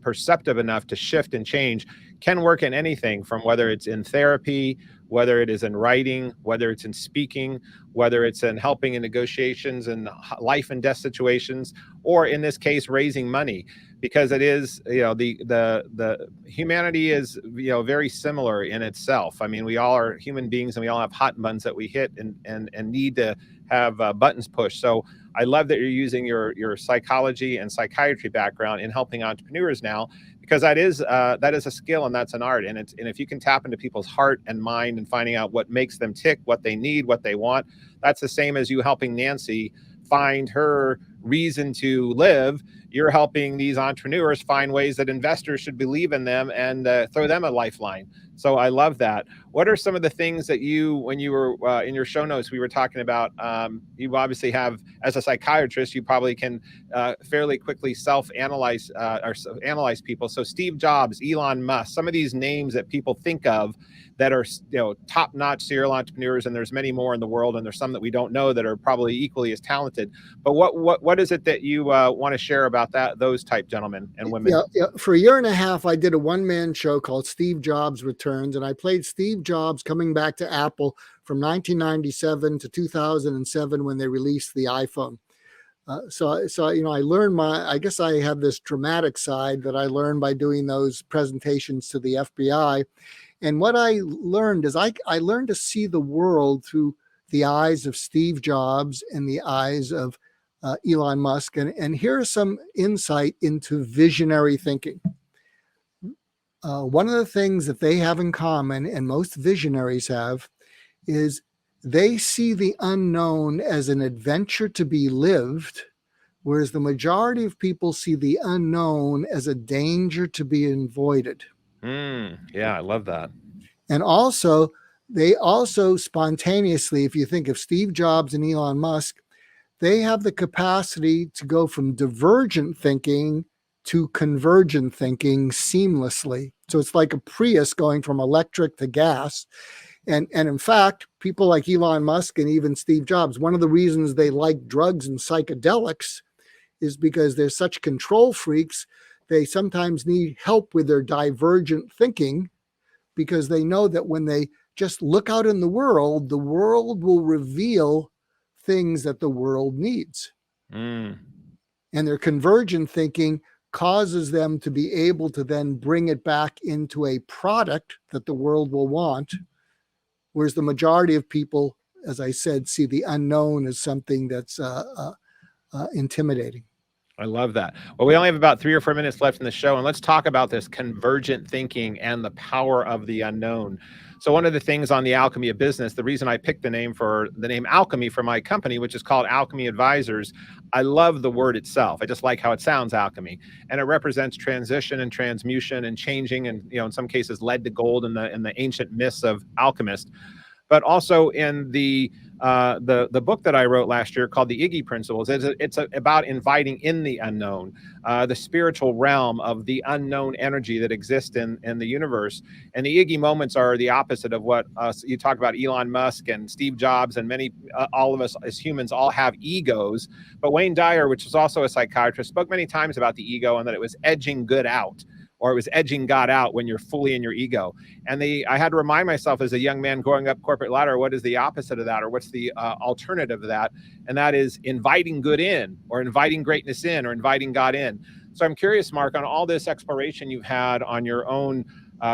perceptive enough to shift and change, can work in anything, from whether it's in therapy, whether it is in writing, whether it's in speaking, whether it's in helping in negotiations and life and death situations, or in this case, raising money, because it is, the humanity is, very similar in itself. I mean, we all are human beings, and we all have hot buttons that we hit and need to have buttons pushed. So I love that you're using your psychology and psychiatry background in helping entrepreneurs now, because that is a skill and that's an art. And if you can tap into people's heart and mind and finding out what makes them tick, what they need, what they want, that's the same as you helping Nancy find her reason to live. You're helping these entrepreneurs find ways that investors should believe in them and throw them a lifeline. So I love that. What are some of the things that when you were in your show notes, we were talking about, you obviously have, as a psychiatrist, you probably can fairly quickly self-analyze or analyze people. So Steve Jobs, Elon Musk, some of these names that people think of that are, top-notch serial entrepreneurs, and there's many more in the world, and there's some that we don't know that are probably equally as talented. But what is it that you want to share about those type gentlemen and women? Yeah. For a year and a half, I did a one-man show called Steve Jobs Returns, and I played Steve Jobs coming back to Apple from 1997 to 2007 when they released the iPhone. So I learned I guess I have this dramatic side that I learned by doing those presentations to the FBI. And what I learned is I learned to see the world through the eyes of Steve Jobs and the eyes of Elon Musk. And here's some insight into visionary thinking. One of the things that they have in common, and most visionaries have, is they see the unknown as an adventure to be lived, whereas the majority of people see the unknown as a danger to be avoided. Yeah, I love that. And also, they also spontaneously, if you think of Steve Jobs and Elon Musk, they have the capacity to go from divergent thinking to convergent thinking seamlessly. So it's like a Prius going from electric to gas. And in fact, people like Elon Musk and even Steve Jobs, one of the reasons they like drugs and psychedelics is because they're such control freaks. They sometimes need help with their divergent thinking, because they know that when they just look out in the world will reveal things that the world needs. And their convergent thinking causes them to be able to then bring it back into a product that the world will want. Whereas the majority of people, as I said, see the unknown as something that's intimidating. I love that. Well, we only have about 3 or 4 minutes left in the show, and let's talk about this convergent thinking and the power of the unknown. So one of the things on the Alchemy of Business, the reason I picked the name Alchemy for my company, which is called Alchemy Advisors, I love the word itself. I just like how it sounds, alchemy. And it represents transition and transmutation and changing, and in some cases lead to gold in the ancient myths of alchemists. But also in the the book that I wrote last year called the Iggy Principles. It's about inviting in the unknown, the spiritual realm of the unknown energy that exists in the universe. And the Iggy moments are the opposite of what you talk about. Elon Musk and Steve Jobs and many, all of us as humans all have egos. But Wayne Dyer, which is also a psychiatrist, spoke many times about the ego and that it was edging good out, or it was edging God out when you're fully in your ego. And I had to remind myself as a young man going up corporate ladder, what is the opposite of that, or what's the alternative of that? And that is inviting good in, or inviting greatness in, or inviting God in. So I'm curious, Mark, on all this exploration you've had on your own,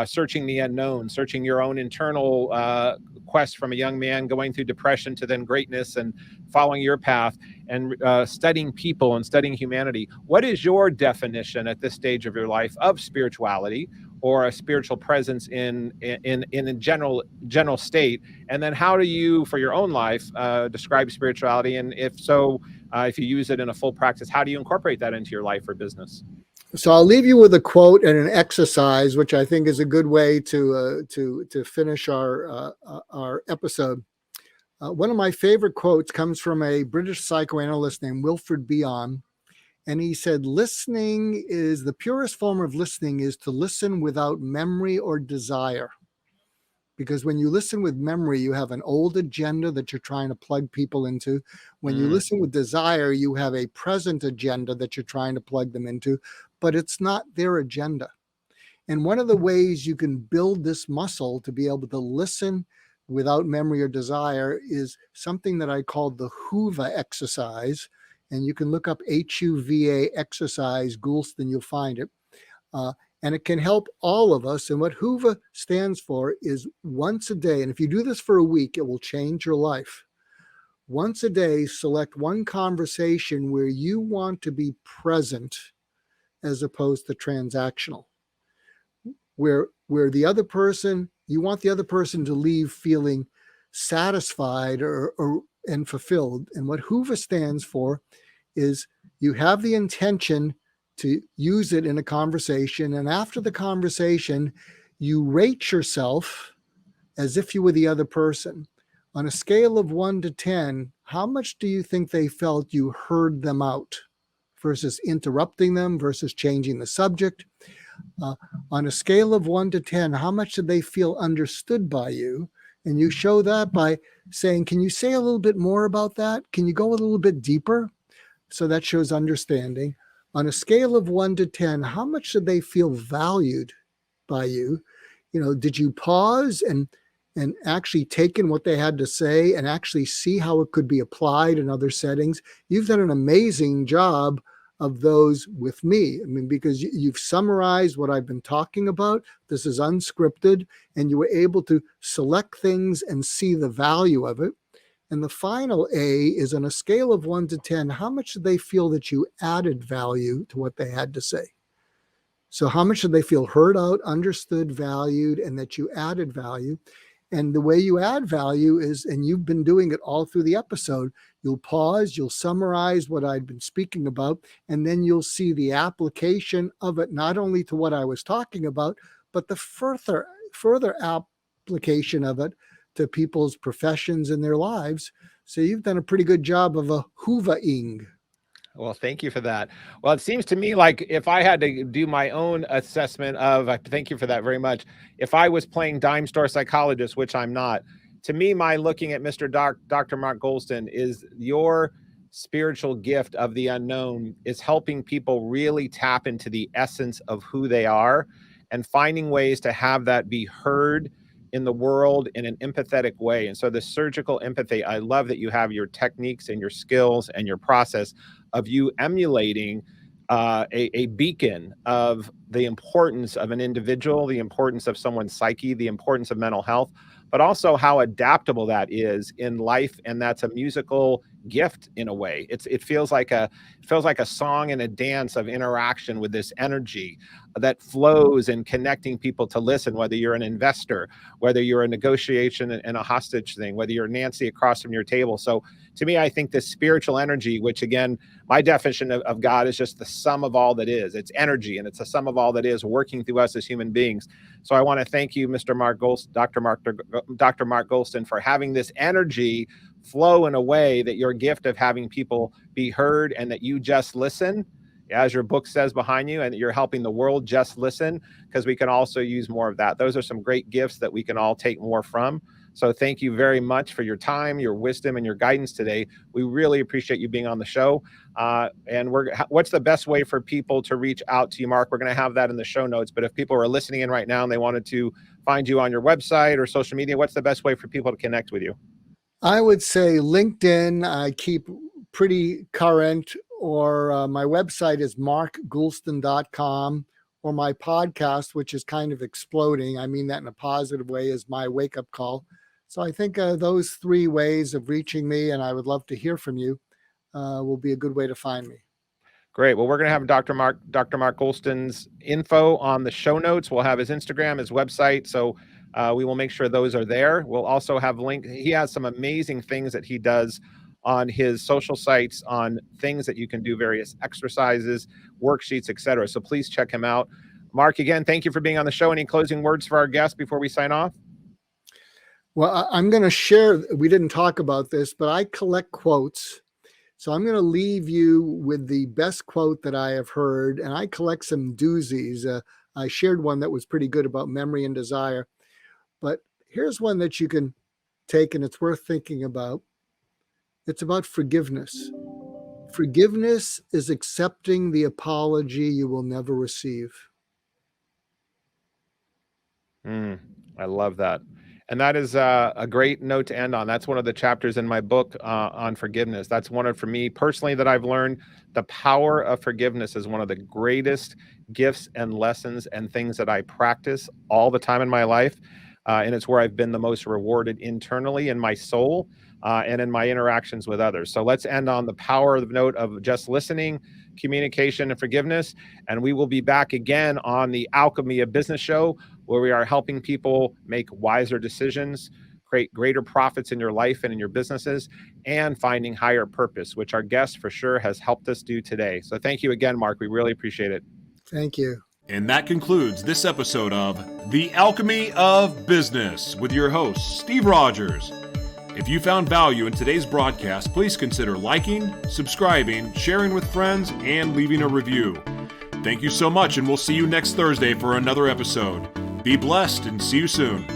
searching the unknown, searching your own internal quest from a young man going through depression to then greatness and following your path and studying people and studying humanity. What is your definition at this stage of your life of spirituality, or a spiritual presence in a general state? And then how do you, for your own life, describe spirituality? And if so, if you use it in a full practice, how do you incorporate that into your life or business? So I'll leave you with a quote and an exercise, which I think is a good way to finish our episode. One of my favorite quotes comes from a British psychoanalyst named Wilfred Bion, and he said, "Listening is the purest form of listening is to listen without memory or desire." Because when you listen with memory, you have an old agenda that you're trying to plug people into. When you listen with desire, you have a present agenda that you're trying to plug them into, but it's not their agenda. And one of the ways you can build this muscle to be able to listen without memory or desire is something that I call the Hoover exercise. And you can look up HUVA exercise, Goulston, you'll find it. And it can help all of us. And what Hoover stands for is once a day. And if you do this for a week, it will change your life. Once a day, select one conversation where you want to be present as opposed to transactional. Where the other person, you want the other person to leave feeling satisfied and fulfilled. And what Hoover stands for is you have the intention to use it in a conversation. And after the conversation, you rate yourself as if you were the other person. On a scale of 1 to 10, how much do you think they felt you heard them out versus interrupting them versus changing the subject? On a scale of 1 to 10, how much did they feel understood by you? And you show that by saying, can you say a little bit more about that? Can you go a little bit deeper? So that shows understanding. On a scale of 1 to 10, how much did they feel valued by you? You know, did you pause and actually take in what they had to say and actually see how it could be applied in other settings? You've done an amazing job of those with me. I mean, because you've summarized what I've been talking about. This is unscripted, and you were able to select things and see the value of it. And the final A is on a scale of 1 to 10, how much did they feel that you added value to what they had to say? So how much did they feel heard out, understood, valued, and that you added value? And the way you add value is, and you've been doing it all through the episode, you'll pause, you'll summarize what I've been speaking about, and then you'll see the application of it, not only to what I was talking about, but the further application of it to people's professions and their lives. So you've done a pretty good job of a hoovering. Well, thank you for that. Well, it seems to me like if I had to do my own assessment of, thank you for that very much. If I was playing dime store psychologist, which I'm not, to me, my looking at Dr. Mark Goulston is your spiritual gift of the unknown is helping people really tap into the essence of who they are and finding ways to have that be heard in the world in an empathetic way. And so the surgical empathy, I love that you have your techniques and your skills and your process of you emulating a beacon of the importance of an individual, the importance of someone's psyche, the importance of mental health, but also how adaptable that is in life. And that's a musical gift in a way. It feels like a song and a dance of interaction with this energy that flows and connecting people to listen, whether you're an investor, whether you're a negotiation and a hostage thing, whether you're Nancy across from your table. So to me, I think this spiritual energy, which again, my definition of God is just the sum of all that is. It's energy and it's the sum of all all that is working through us as human beings. So I want to thank you, Mr. Mark Goulston, Dr. Mark Goulston, for having this energy flow in a way that your gift of having people be heard and that you just listen, as your book says behind you, and that you're helping the world just listen, because we can also use more of that. Those are some great gifts that we can all take more from. So thank you very much for your time, your wisdom, and your guidance today. We really appreciate you being on the show. And what's the best way for people to reach out to you, Mark? We're going to have that in the show notes. But if people are listening in right now and they wanted to find you on your website or social media, what's the best way for people to connect with you? I would say LinkedIn. I keep pretty current, or my website is markgoulston.com, or my podcast, which is kind of exploding. I mean that in a positive way, is My Wake Up Call. So I think those three ways of reaching me, and I would love to hear from you, will be a good way to find me. Great. Well, we're going to have Dr. Mark Goulston's info on the show notes. We'll have his Instagram, his website. So we will make sure those are there. We'll also have links. He has some amazing things that he does on his social sites on things that you can do, various exercises, worksheets, etc. So please check him out. Mark, again, thank you for being on the show. Any closing words for our guests before we sign off? Well, I'm going to share, we didn't talk about this, but I collect quotes. So I'm going to leave you with the best quote that I have heard, and I collect some doozies. I shared one that was pretty good about memory and desire, but here's one that you can take, and it's worth thinking about. It's about forgiveness. Forgiveness is accepting the apology you will never receive. I love that. And that is a great note to end on. That's one of the chapters in my book on forgiveness. That's one of, for me personally, that I've learned the power of forgiveness is one of the greatest gifts and lessons and things that I practice all the time in my life. And it's where I've been the most rewarded internally in my soul and in my interactions with others. So let's end on the power of the note of just listening, communication, and forgiveness. And we will be back again on the Alchemy of Business Show, where we are helping people make wiser decisions, create greater profits in your life and in your businesses, and finding higher purpose, which our guest for sure has helped us do today. So thank you again, Mark. We really appreciate it. Thank you. And that concludes this episode of The Alchemy of Business with your host, Steve Rodgers. If you found value in today's broadcast, please consider liking, subscribing, sharing with friends, and leaving a review. Thank you so much, and we'll see you next Thursday for another episode. Be blessed and see you soon.